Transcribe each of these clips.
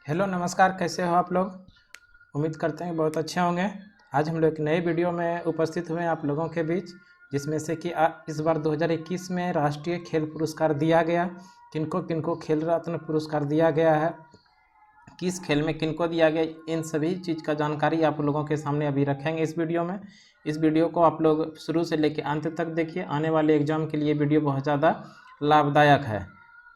Hello नमस्कार, कैसे हो आप लोग। उम्मीद करते हैं बहुत अच्छे होंगे। आज हम लोग एक नए वीडियो में उपस्थित हुए हैं आप लोगों के बीच, जिसमें से कि इस बार 2021 में राष्ट्रीय खेल पुरस्कार दिया गया। किनको किनको खेल रत्न पुरस्कार दिया गया है, किस खेल में किनको दिया गया, इन सभी चीज़ का जानकारी आप लोगों के सामने अभी रखेंगे इस वीडियो में। इस वीडियो को आप लोग शुरू से लेकर अंत तक देखिए। आने वाले एग्जाम के लिए वीडियो बहुत ज़्यादा लाभदायक है।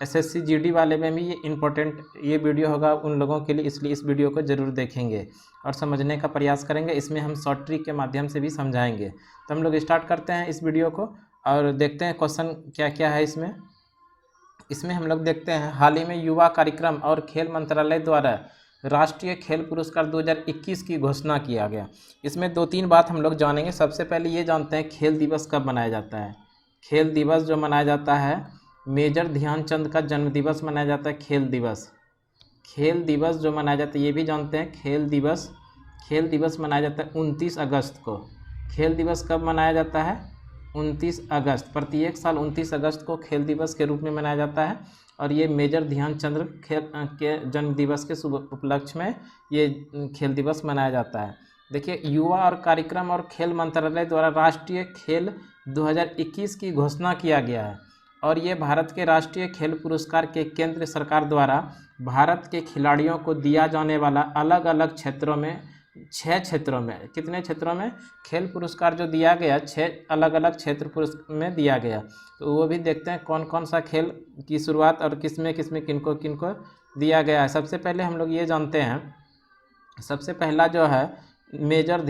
एसएससी जीडी वाले में भी ये इम्पोर्टेंट ये वीडियो होगा उन लोगों के लिए, इसलिए इस वीडियो को ज़रूर देखेंगे और समझने का प्रयास करेंगे। इसमें हम शॉर्ट ट्रिक के माध्यम से भी समझाएंगे। तो हम लोग स्टार्ट करते हैं इस वीडियो को और देखते हैं क्वेश्चन क्या क्या है इसमें। इसमें हम लोग देखते हैं, हाल ही में युवा कार्यक्रम और खेल मंत्रालय द्वारा राष्ट्रीय खेल पुरस्कार 2021 की घोषणा किया गया। इसमें दो तीन बात हम लोग जानेंगे। सबसे पहले ये जानते हैं खेल दिवस कब मनाया जाता है। खेल दिवस जो मनाया जाता है, मेजर ध्यानचंद का जन्म दिवस मनाया जाता है। खेल दिवस जो मनाया जाता है ये भी जानते हैं। खेल दिवस मनाया जाता है 29 अगस्त को। खेल दिवस कब मनाया जाता है? 29 अगस्त। प्रत्येक साल 29 अगस्त को खेल दिवस के रूप में मनाया जाता है और ये मेजर ध्यानचंद खेल के जन्म दिवस के शुभ उपलक्ष्य में ये खेल दिवस मनाया जाता है। देखिए, युवा और कार्यक्रम और खेल मंत्रालय द्वारा राष्ट्रीय खेल 2021 की घोषणा किया गया है और ये भारत के राष्ट्रीय खेल पुरस्कार के केंद्र सरकार द्वारा भारत के खिलाड़ियों को दिया जाने वाला अलग अलग क्षेत्रों में 6 क्षेत्रों में, कितने क्षेत्रों में खेल पुरस्कार जो दिया गया, 6 अलग अलग क्षेत्र में दिया गया। तो वो भी देखते हैं कौन कौन सा खेल की शुरुआत और किसमें किसमें किनको किनको दिया गया है। सबसे पहले हम लोग ये जानते हैं, सबसे पहला जो है मेजर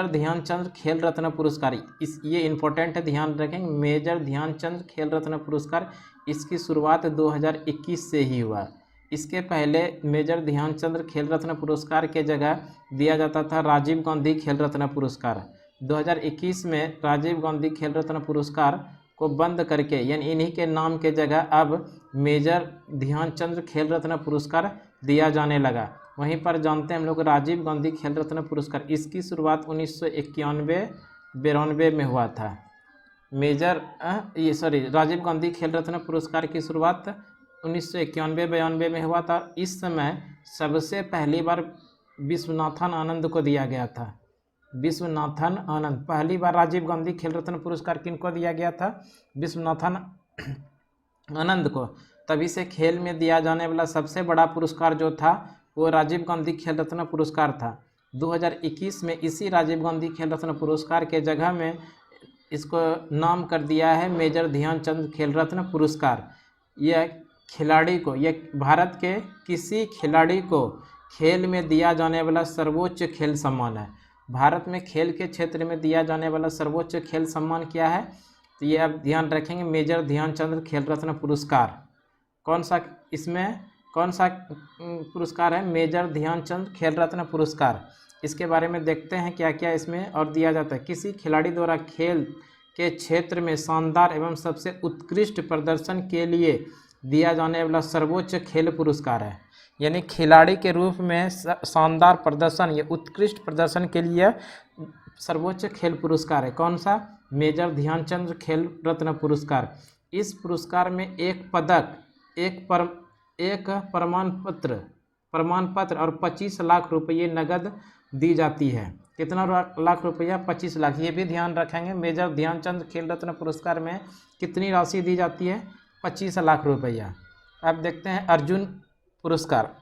ध्यानचंद खेल रत्न पुरस्कार। ये इम्पोर्टेंट है, ध्यान रखेंगे। मेजर ध्यानचंद खेल रत्न पुरस्कार, इसकी शुरुआत 2021 से ही हुआ। इसके पहले मेजर ध्यानचंद खेल रत्न पुरस्कार के जगह दिया जाता था राजीव गांधी खेल रत्न पुरस्कार। 2021 में राजीव गांधी खेल रत्न पुरस्कार को बंद करके, यानी इन्हीं के नाम के जगह अब मेजर ध्यानचंद खेल रत्न पुरस्कार दिया जाने लगा। वहीं पर जानते हैं हम लोग राजीव गांधी खेल रत्न पुरस्कार, इसकी शुरुआत 1991-92 में हुआ था। राजीव गांधी खेल रत्न पुरस्कार की शुरुआत 1991-92 में हुआ था। इस समय सबसे पहली बार विश्वनाथन आनंद को दिया गया था। विश्वनाथन आनंद, पहली बार राजीव गांधी खेल रत्न पुरस्कार किनको दिया गया था? विश्वनाथन आनंद को। तभी से खेल में दिया जाने वाला सबसे बड़ा पुरस्कार जो था वो राजीव गांधी खेल रत्न पुरस्कार था। 2021 में इसी राजीव गांधी खेल रत्न पुरस्कार के जगह में इसको नाम कर दिया है मेजर ध्यानचंद खेल रत्न पुरस्कार। यह खिलाड़ी को, यह भारत के किसी खिलाड़ी को खेल में दिया जाने वाला सर्वोच्च खेल सम्मान है। भारत में खेल के क्षेत्र में दिया जाने वाला सर्वोच्च खेल सम्मान क्या है? तो ये आप ध्यान रखेंगे, मेजर ध्यानचंद खेल रत्न पुरस्कार। इसमें कौन सा पुरस्कार है? मेजर ध्यानचंद खेल रत्न पुरस्कार। इसके बारे में देखते हैं क्या क्या इसमें और दिया जाता है। किसी खिलाड़ी द्वारा खेल के क्षेत्र में शानदार एवं सबसे उत्कृष्ट प्रदर्शन के लिए दिया जाने वाला सर्वोच्च खेल पुरस्कार है। यानी खिलाड़ी के रूप में शानदार प्रदर्शन या उत्कृष्ट प्रदर्शन के लिए सर्वोच्च खेल पुरस्कार है। कौन सा? मेजर ध्यानचंद खेल रत्न पुरस्कार। इस पुरस्कार में एक पदक, एक प्रमाण पत्र और 25 लाख रुपये नगद दी जाती है। कितना लाख रुपया? 25 लाख। ये भी ध्यान रखेंगे, मेजर ध्यानचंद खेल रत्न पुरस्कार में कितनी राशि दी जाती है? 25 लाख रुपया। अब देखते हैं अर्जुन पुरस्कार।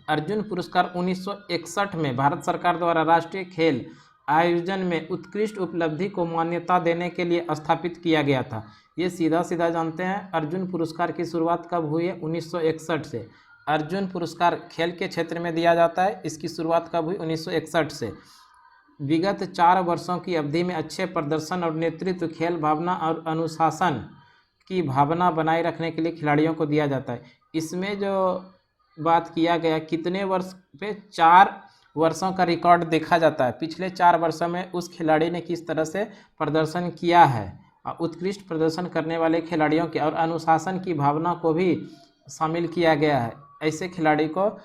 अर्जुन पुरस्कार 1961 में भारत सरकार द्वारा राष्ट्रीय खेल आयोजन में उत्कृष्ट उपलब्धि को मान्यता देने के लिए स्थापित किया गया था। ये सीधा सीधा जानते हैं, अर्जुन पुरस्कार की शुरुआत कब हुई है? 1961 से। अर्जुन पुरस्कार खेल के क्षेत्र में दिया जाता है, इसकी शुरुआत कब हुई? 1961 से। विगत 4 वर्षों की अवधि में अच्छे प्रदर्शन और नेतृत्व, खेल भावना और अनुशासन की भावना बनाए रखने के लिए खिलाड़ियों को दिया जाता है। इसमें जो बात किया गया, कितने वर्ष पे? 4 वर्षों का रिकॉर्ड देखा जाता है। पिछले 4 वर्षों में उस खिलाड़ी ने किस तरह से प्रदर्शन किया है। उत्कृष्ट प्रदर्शन करने वाले खिलाड़ियों के और अनुशासन की भावना को भी शामिल किया गया है। ऐसे खिलाड़ी को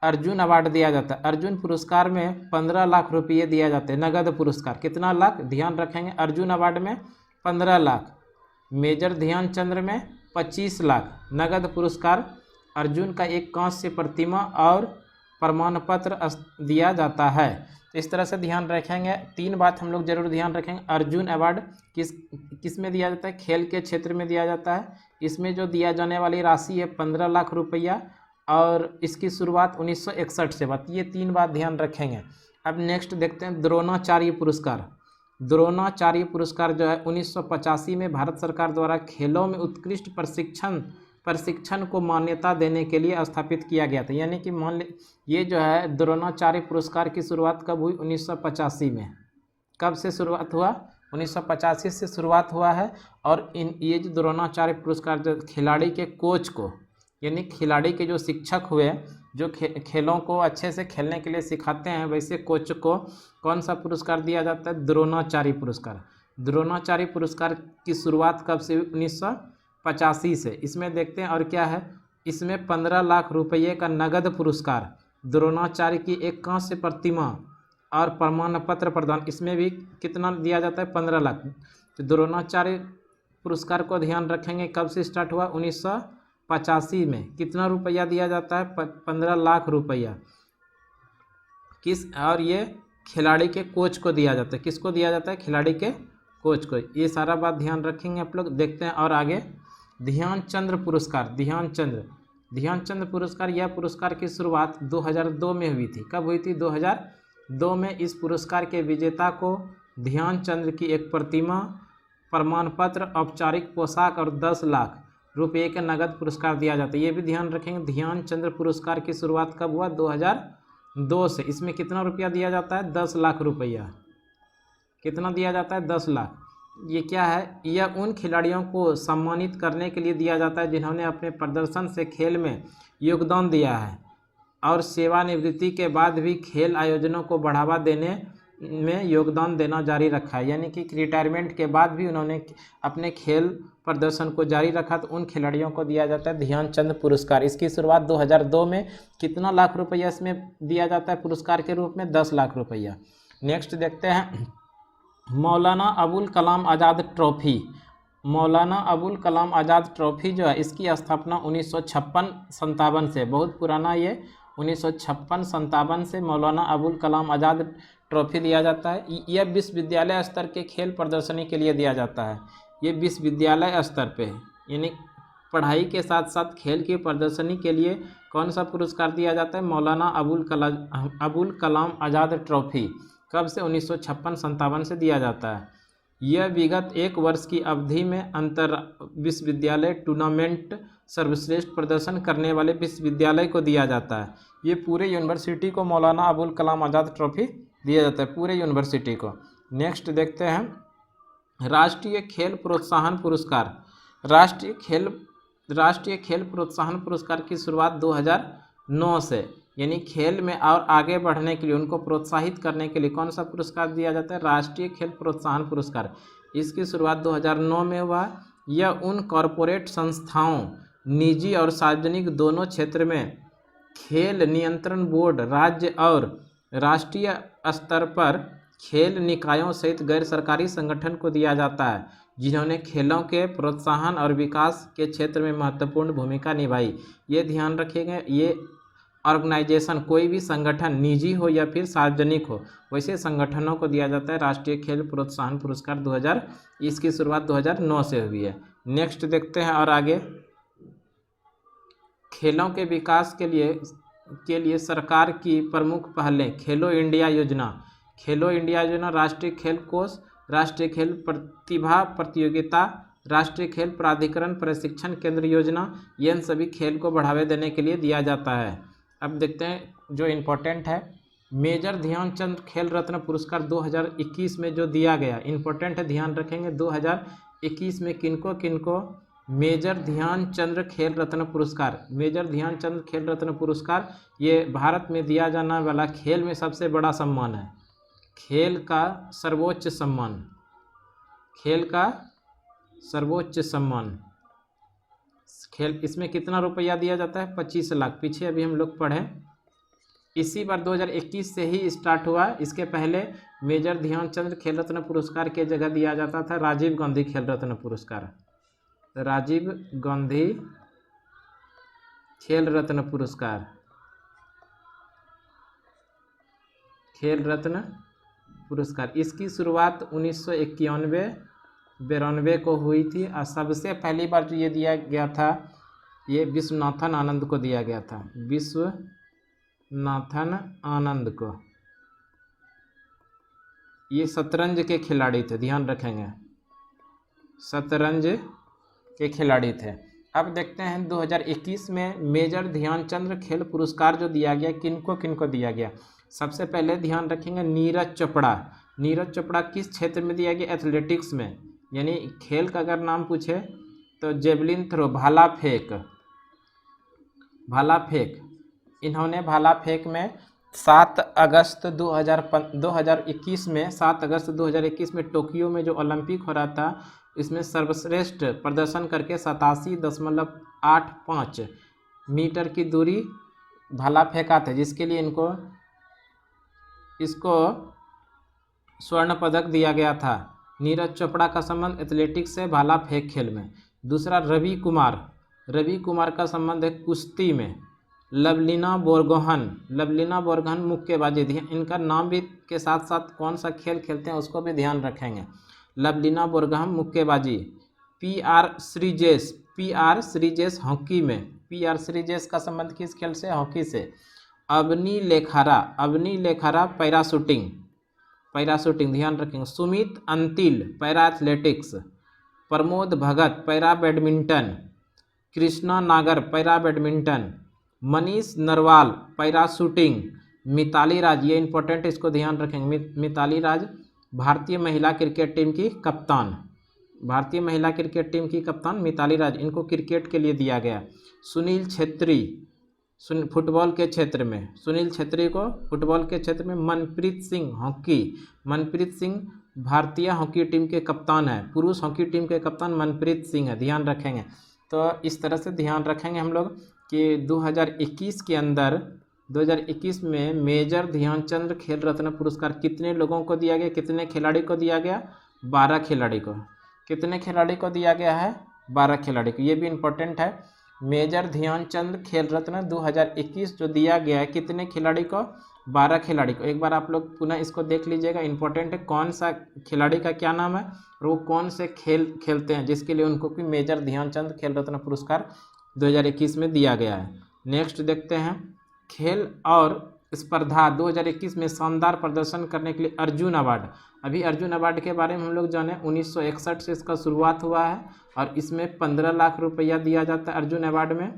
अर्जुन अवार्ड दिया जाता है। अर्जुन पुरस्कार में 15 लाख रुपये दिया जाते हैं, नगद पुरस्कार। कितना लाख? ध्यान रखेंगे, अर्जुन अवार्ड में 15 लाख, मेजर ध्यानचंद में 25 लाख नगद पुरस्कार अर्जुन का एक कांस्य प्रतिमा और प्रमाण पत्र दिया जाता है। तो इस तरह से ध्यान रखेंगे। 3 बात हम लोग जरूर ध्यान रखेंगे। अर्जुन अवार्ड किस में दिया जाता है? खेल के क्षेत्र में दिया जाता है। इसमें जो दिया जाने वाली राशि है 15 लाख रुपया और इसकी शुरुआत 1961 से बात, ये 3 बात ध्यान रखेंगे। अब नेक्स्ट देखते हैं द्रोणाचार्य पुरस्कार। द्रोणाचार्य पुरस्कार जो है 1985 में भारत सरकार द्वारा खेलों में उत्कृष्ट प्रशिक्षण को मान्यता देने के लिए स्थापित किया गया था। यानी कि मान ये जो है द्रोणाचार्य पुरस्कार की शुरुआत कब हुई? 1985 में। कब से शुरुआत हुआ? 1985 से शुरुआत हुआ है। और ये जो द्रोणाचार्य पुरस्कार जो खिलाड़ी के कोच को, यानी खिलाड़ी के जो शिक्षक हुए जो खेलों को अच्छे से खेलने के लिए सिखाते हैं, वैसे कोच को कौन सा पुरस्कार दिया जाता है? द्रोणाचार्य पुरस्कार। द्रोणाचार्य पुरस्कार की शुरुआत कब से? 1985 से। इसमें देखते हैं और क्या है, इसमें 15 लाख रुपये का नगद पुरस्कार, द्रोणाचार्य की एक कांस्य प्रतिमा और प्रमाण पत्र प्रदान, इसमें भी कितना दिया जाता है? 15 लाख। तो द्रोणाचार्य पुरस्कार को ध्यान रखेंगे कब से स्टार्ट हुआ? 1985 में। कितना रुपया दिया जाता है? 15 लाख रुपया। और ये खिलाड़ी के कोच को दिया जाता है। किसको दिया जाता है? खिलाड़ी के कोच को। ये सारा बात ध्यान रखेंगे आप लोग। देखते हैं और आगे ध्यानचंद्र पुरस्कार। ध्यानचंद्र पुरस्कार, यह पुरस्कार की शुरुआत 2002 में हुई थी। कब हुई थी? 2002 में। इस पुरस्कार के विजेता को ध्यानचंद्र की एक प्रतिमा, प्रमाण पत्र, औपचारिक पोशाक और 10 लाख रुपये के नगद पुरस्कार दिया जाता है। ये भी ध्यान रखेंगे। ध्यानचंद्र पुरस्कार की शुरुआत कब हुआ? 2002 से। इसमें कितना रुपया दिया जाता है? 10 लाख रुपया। कितना दिया जाता है? 10 लाख। ये क्या है? यह उन खिलाड़ियों को सम्मानित करने के लिए दिया जाता है जिन्होंने अपने प्रदर्शन से खेल में योगदान दिया है और सेवानिवृत्ति के बाद भी खेल आयोजनों को बढ़ावा देने में योगदान देना जारी रखा है। यानी कि रिटायरमेंट के बाद भी उन्होंने अपने खेल प्रदर्शन को जारी रखा, तो उन खिलाड़ियों को दिया जाता है ध्यानचंद पुरस्कार। इसकी शुरुआत 2002 में। कितना लाख रुपया इसमें दिया जाता है पुरस्कार के रूप में? 10 लाख रुपया। नेक्स्ट देखते हैं मौलाना अबुल कलाम आज़ाद ट्रॉफी। मौलाना अबुल कलाम आज़ाद ट्रॉफी जो है, इसकी स्थापना 1956-57 से, बहुत पुराना ये 1956-57 से मौलाना अबुल कलाम आज़ाद ट्रॉफी दिया जाता है। यह विश्वविद्यालय स्तर के खेल प्रदर्शनी के लिए दिया जाता है। ये विश्वविद्यालय स्तर पे, यानी पढ़ाई के साथ साथ खेल की प्रदर्शनी के लिए कौन सा पुरस्कार दिया जाता है? मौलाना अबुल कलाम आज़ाद ट्रॉफी। कब से? 1956-57 से दिया जाता है। यह विगत 1 वर्ष की अवधि में अंतर विश्वविद्यालय टूर्नामेंट सर्वश्रेष्ठ प्रदर्शन करने वाले विश्वविद्यालय को दिया जाता है। ये पूरे यूनिवर्सिटी को मौलाना अबुल कलाम आज़ाद ट्रॉफी दिया जाता है, पूरे यूनिवर्सिटी को। नेक्स्ट देखते हैं राष्ट्रीय खेल प्रोत्साहन पुरस्कार। राष्ट्रीय खेल प्रोत्साहन पुरस्कार की शुरुआत 2009 से, यानी खेल में और आगे बढ़ने के लिए उनको प्रोत्साहित करने के लिए कौन सा पुरस्कार दिया जाता है? राष्ट्रीय खेल प्रोत्साहन पुरस्कार। इसकी शुरुआत 2009 में हुआ। यह उन कॉरपोरेट संस्थाओं, निजी और सार्वजनिक दोनों क्षेत्र में खेल नियंत्रण बोर्ड, राज्य और राष्ट्रीय स्तर पर खेल निकायों सहित गैर सरकारी संगठन को दिया जाता है जिन्होंने खेलों के प्रोत्साहन और विकास के क्षेत्र में महत्वपूर्ण भूमिका निभाई। ये ध्यान रखिएगा, ये ऑर्गेनाइजेशन, कोई भी संगठन निजी हो या फिर सार्वजनिक हो, वैसे संगठनों को दिया जाता है राष्ट्रीय खेल प्रोत्साहन पुरस्कार 2000। इसकी शुरुआत 2009 से हुई है। नेक्स्ट देखते हैं और आगे खेलों के विकास के लिए सरकार की प्रमुख पहलें। खेलो इंडिया योजना, राष्ट्रीय खेल कोष, राष्ट्रीय खेल प्रतिभा प्रतियोगिता, राष्ट्रीय खेल प्राधिकरण प्रशिक्षण केंद्र योजना, ये इन सभी खेल को बढ़ावा देने के लिए दिया जाता है। अब देखते हैं जो इम्पोर्टेंट है, मेजर ध्यानचंद खेल रत्न पुरस्कार 2021 में जो दिया गया, इम्पोर्टेंट है, ध्यान रखेंगे। 2021 में किनको मेजर ध्यानचंद खेल रत्न पुरस्कार, मेजर ध्यानचंद खेल रत्न पुरस्कार, ये भारत में दिया जाने वाला खेल में सबसे बड़ा सम्मान है, खेल का सर्वोच्च सम्मान, खेल का सर्वोच्च सम्मान। खेल इसमें कितना रुपया दिया जाता है? 25 लाख। पीछे अभी हम लोग पढ़े, इसी बार 2021 से ही स्टार्ट हुआ। इसके पहले मेजर ध्यानचंद खेल रत्न पुरस्कार के जगह दिया जाता था राजीव गांधी खेल रत्न पुरस्कार। राजीव गांधी खेल रत्न पुरस्कार, खेल रत्न पुरस्कार। इसकी शुरुआत 1991-92 को हुई थी और सबसे पहली बार जो ये दिया गया था ये विश्वनाथन आनंद को दिया गया था, विश्वनाथन आनंद को। ये शतरंज के खिलाड़ी थे, ध्यान रखेंगे, शतरंज के खिलाड़ी थे। अब देखते हैं 2021 में मेजर ध्यानचंद खेल पुरस्कार जो दिया गया किनको किनको दिया गया। सबसे पहले ध्यान रखेंगे नीरज चोपड़ा। नीरज चोपड़ा किस क्षेत्र में दिया गया? एथलेटिक्स में, यानी खेल का अगर नाम पूछे तो जेवलिन थ्रो, भाला फेंक, भाला फेंक। इन्होंने भाला फेंक में 7 अगस्त 2021 में 7 अगस्त 2021 में टोक्यो में जो ओलंपिक हो रहा था इसमें सर्वश्रेष्ठ प्रदर्शन करके 87.85 मीटर की दूरी भाला फेंका था, जिसके लिए इसको स्वर्ण पदक दिया गया था। नीरज चोपड़ा का संबंध एथलेटिक्स से भाला फेंक खेल में। दूसरा रवि कुमार का संबंध है कुश्ती में। लवलीना बोरगोहन मुक्केबाजी। इनका नाम भी के साथ साथ कौन सा खेल खेलते हैं उसको भी ध्यान रखेंगे। लवलीना बोरगोहन मुक्केबाजी। पीआर श्रीजेश हॉकी में। पीआर श्रीजेश का संबंध किस खेल से? हॉकी से। अवनी लेखारा पैराशूटिंग ध्यान रखेंगे। Sumit Antil para athletics. Pramod Bhagat para badminton. Krishna Nagar para badminton. Manish Narwal para shooting. Mithali Raj, ये इंपॉर्टेंट, इसको ध्यान रखेंगे। मिताली राज भारतीय महिला क्रिकेट टीम की कप्तान मिताली राज, इनको क्रिकेट के लिए दिया गया। सुनील छेत्री फुटबॉल के क्षेत्र में, सुनील छेत्री को फुटबॉल के क्षेत्र में। मनप्रीत सिंह भारतीय हॉकी टीम के कप्तान है, पुरुष हॉकी टीम के कप्तान मनप्रीत सिंह है, ध्यान रखेंगे। तो इस तरह से ध्यान रखेंगे हम लोग कि 2021 में मेजर ध्यानचंद खेल रत्न पुरस्कार कितने लोगों को दिया गया, कितने खिलाड़ी को दिया गया? 12 खिलाड़ी को। कितने खिलाड़ी को दिया गया है? 12 खिलाड़ी को। ये भी इम्पोर्टेंट है। मेजर ध्यानचंद खेल रत्न 2021 जो दिया गया है कितने खिलाड़ी को? 12 खिलाड़ी को। एक बार आप लोग पुनः इसको देख लीजिएगा, इम्पोर्टेंट है कौन सा खिलाड़ी का क्या नाम है और वो कौन से खेल खेलते हैं जिसके लिए उनको भी मेजर ध्यानचंद खेल रत्न पुरस्कार 2021 में दिया गया है। नेक्स्ट देखते हैं, खेल और स्पर्धा 2021 में शानदार प्रदर्शन करने के लिए अर्जुन अवार्ड। अभी अर्जुन अवार्ड के बारे में हम लोग जाने, 1961 से इसका शुरुआत हुआ है और इसमें 15 लाख रुपया दिया जाता है अर्जुन अवार्ड में।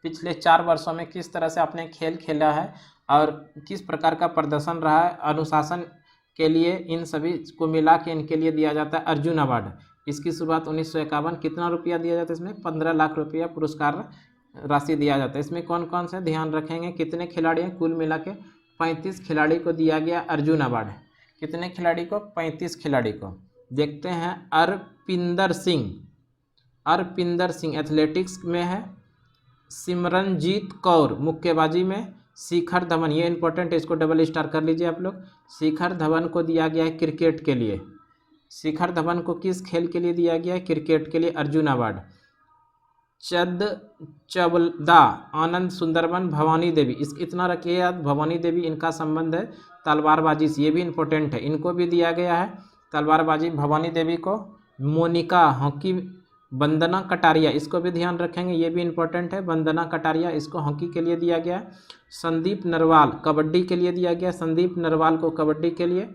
पिछले 4 वर्षों में किस तरह से आपने खेल खेला है और किस प्रकार का प्रदर्शन रहा है, अनुशासन के लिए, इन सभी को मिला के इनके लिए दिया जाता है अर्जुन अवार्ड। इसकी शुरुआत 1951, कितना रुपया दिया जाता है इसमें? 15 लाख रुपया पुरस्कार राशि दिया जाता है। इसमें कौन कौन से ध्यान रखेंगे, कितने खिलाड़ी हैं? कुल मिला के 35 खिलाड़ी को दिया गया अर्जुन अवार्ड। कितने खिलाड़ी को? 35 खिलाड़ी को। देखते हैं, अरपिंदर सिंह एथलेटिक्स में है। सिमरनजीत कौर मुक्केबाजी में। शिखर धवन, ये इंपॉर्टेंट है, इसको डबल स्टार कर लीजिए आप लोग। शिखर धवन को दिया गया है क्रिकेट के लिए। शिखर धवन को किस खेल के लिए दिया गया है? क्रिकेट के लिए अर्जुन अवार्ड। चबलदा आनंद सुंदरबन भवानी देवी, इतना रखिए याद, भवानी देवी इनका संबंध है तलवारबाजी से, ये भी इम्पोर्टेंट है, इनको भी दिया गया है तलवारबाजी भवानी देवी को। मोनिका हॉकी, वंदना कटारिया, इसको भी ध्यान रखेंगे, ये भी इम्पोर्टेंट है, वंदना कटारिया, इसको हॉकी के लिए दिया गया। संदीप नरवाल कबड्डी के लिए दिया गया, संदीप नरवाल को कबड्डी के लिए।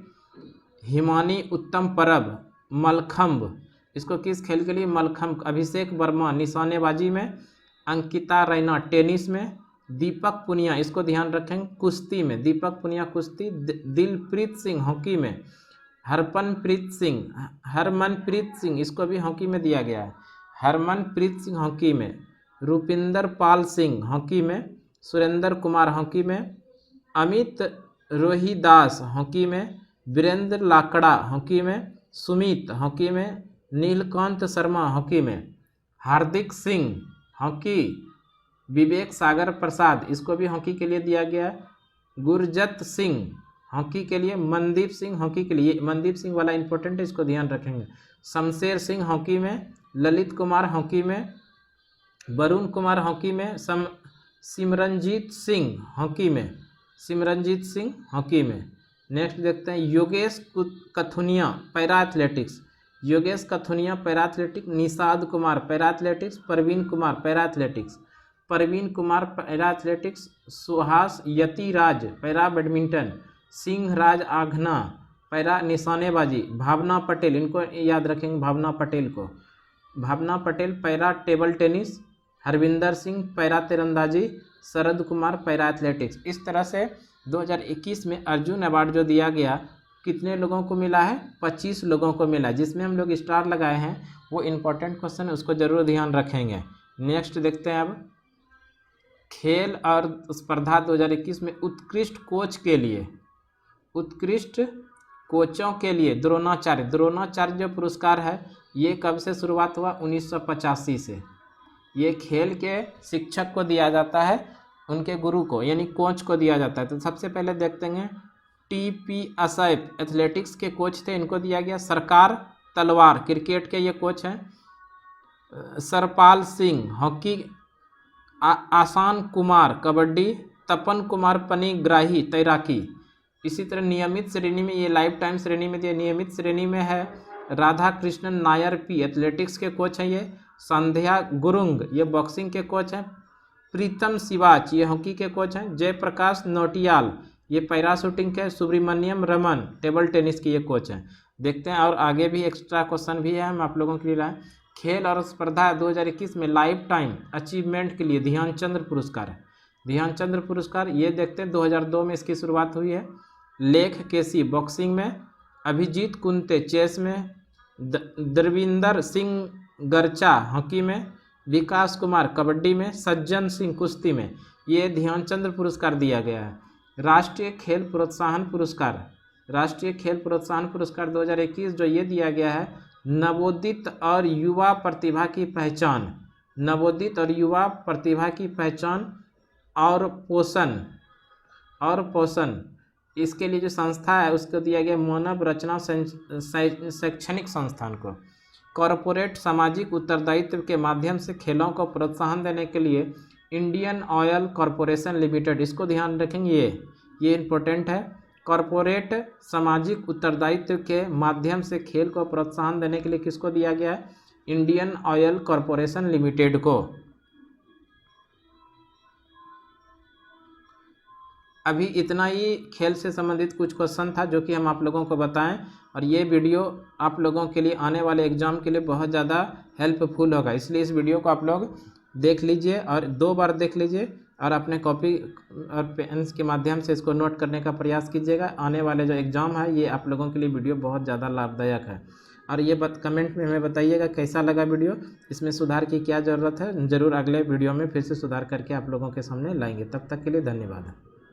हिमानी उत्तम परब मलखम्ब, इसको किस खेल के लिए? मलखम्ब। अभिषेक वर्मा निशानेबाजी में। अंकिता रैना टेनिस में। दीपक पुनिया, इसको ध्यान रखेंगे, कुश्ती में, दीपक पुनिया कुश्ती। दिलप्रीत सिंह हॉकी में। हरमनप्रीत सिंह, इसको भी हॉकी में दिया गया है, हरमनप्रीत सिंह हॉकी में। रुपिंदर पाल सिंह हॉकी में। सुरेंद्र कुमार हॉकी में। अमित रोहिदास हॉकी में। वीरेंद्र लाकड़ा हॉकी में। सुमित हॉकी में। नीलकांत शर्मा हॉकी में। हार्दिक सिंह हॉकी। विवेक सागर प्रसाद, इसको भी हॉकी के लिए दिया गया। गुरजत सिंह हॉकी के लिए। मनदीप सिंह हॉकी के लिए, मनदीप सिंह वाला इंपॉर्टेंट है, इसको ध्यान रखेंगे। शमशेर सिंह हॉकी में। ललित कुमार हॉकी में। वरुण कुमार हॉकी में, सिमरनजीत सिंह हॉकी में, सिमरनजीत सिंह हॉकी में। नेक्स्ट देखते हैं Yogesh Kathuniya para athletics, Yogesh Kathuniya para athletics, Nishad Kumar para athletics, Praveen Kumar para athletics, Praveen Kumar para athletics, Suhas Yathiraj para badminton, Singh Raj Adhana para निशानेबाजी, भावना पटेल, इनको याद रखेंगे भावना पटेल को, Bhavna Patel para table tennis, Harvinder Singh para तीरंदाजी, शरद कुमार पैरा एथलेटिक्स। इस तरह से 2021 में अर्जुन अवार्ड जो दिया गया कितने लोगों को मिला है? 25 लोगों को मिला, जिसमें हम लोग स्टार लगाए हैं। वो इम्पोर्टेंट क्वेश्चन है, उसको जरूर ध्यान रखेंगे। नेक्स्ट देखते हैं अब खेल और स्पर्धा 2021 में उत्कृष्ट कोच के लिए, उत्कृष्ट कोचों के लिए द्रोणाचार्य, द्रोणाचार्य जो पुरस्कार है ये कब से शुरुआत हुआ? 1985 से। ये खेल के शिक्षक को दिया जाता है, उनके गुरु को यानी कोच को दिया जाता है। तो सबसे पहले देखते हैं टीपी असैफ एथलेटिक्स के कोच थे, इनको दिया गया। सरकार तलवार क्रिकेट के ये कोच हैं। सरपाल सिंह हॉकी, आसान कुमार कबड्डी, तपन कुमार पनिग्राही तैराकी। इसी तरह नियमित श्रेणी में, ये लाइफ टाइम श्रेणी में दिया, नियमित श्रेणी में है राधा कृष्णन नायर पी एथलेटिक्स के कोच हैं ये। संध्या गुरुंग ये बॉक्सिंग के कोच हैं। प्रीतम शिवाच ये हॉकी के कोच हैं। जयप्रकाश नोटियाल ये पैरा शूटिंग के। सुब्रमण्यम रमन टेबल टेनिस के ये कोच हैं। देखते हैं और आगे भी एक्स्ट्रा क्वेश्चन भी है, हम आप लोगों के लिए लाए। खेल और स्पर्धा 2021 में लाइफ टाइम अचीवमेंट के लिए ध्यानचंद्र पुरस्कार, ध्यानचंद्र पुरस्कार ये देखते हैं 2002 में इसकी शुरुआत हुई है। लेख केसी बॉक्सिंग में, अभिजीत कुंते चेस में, द्रविंदर सिंह गर्चा हॉकी में, विकास कुमार कबड्डी में, सज्जन सिंह कुश्ती में। ये ध्यानचंद्र पुरस्कार दिया गया है। राष्ट्रीय खेल प्रोत्साहन पुरस्कार, राष्ट्रीय खेल प्रोत्साहन पुरस्कार 2021 जो ये दिया गया है नवोदित और युवा प्रतिभा की पहचान, नवोदित और युवा प्रतिभा की पहचान और पोषण इसके लिए जो संस्था है उसको दिया गया मानव रचना शैक्षणिक संस्थान को। कॉरपोरेट सामाजिक उत्तरदायित्व के माध्यम से खेलों को प्रोत्साहन देने के लिए इंडियन ऑयल कॉरपोरेशन लिमिटेड, इसको ध्यान रखेंगे, ये इम्पोर्टेंट है। कॉरपोरेट सामाजिक उत्तरदायित्व के माध्यम से खेल को प्रोत्साहन देने के लिए किसको दिया गया है? इंडियन ऑयल कॉरपोरेशन लिमिटेड को। अभी इतना ही खेल से संबंधित कुछ क्वेश्चन था जो कि हम आप लोगों को बताएं, और ये वीडियो आप लोगों के लिए आने वाले एग्जाम के लिए बहुत ज़्यादा हेल्पफुल होगा। इसलिए इस वीडियो को आप लोग देख लीजिए और 2 बार देख लीजिए और अपने कॉपी और पेन्स के माध्यम से इसको नोट करने का प्रयास कीजिएगा। आने वाले जो एग्ज़ाम है ये आप लोगों के लिए वीडियो बहुत ज़्यादा लाभदायक है। और ये कमेंट में हमें बताइएगा कैसा लगा वीडियो, इसमें सुधार की क्या ज़रूरत है। ज़रूर अगले वीडियो में फिर से सुधार करके आप लोगों के सामने लाएंगे। तब तक के लिए धन्यवाद।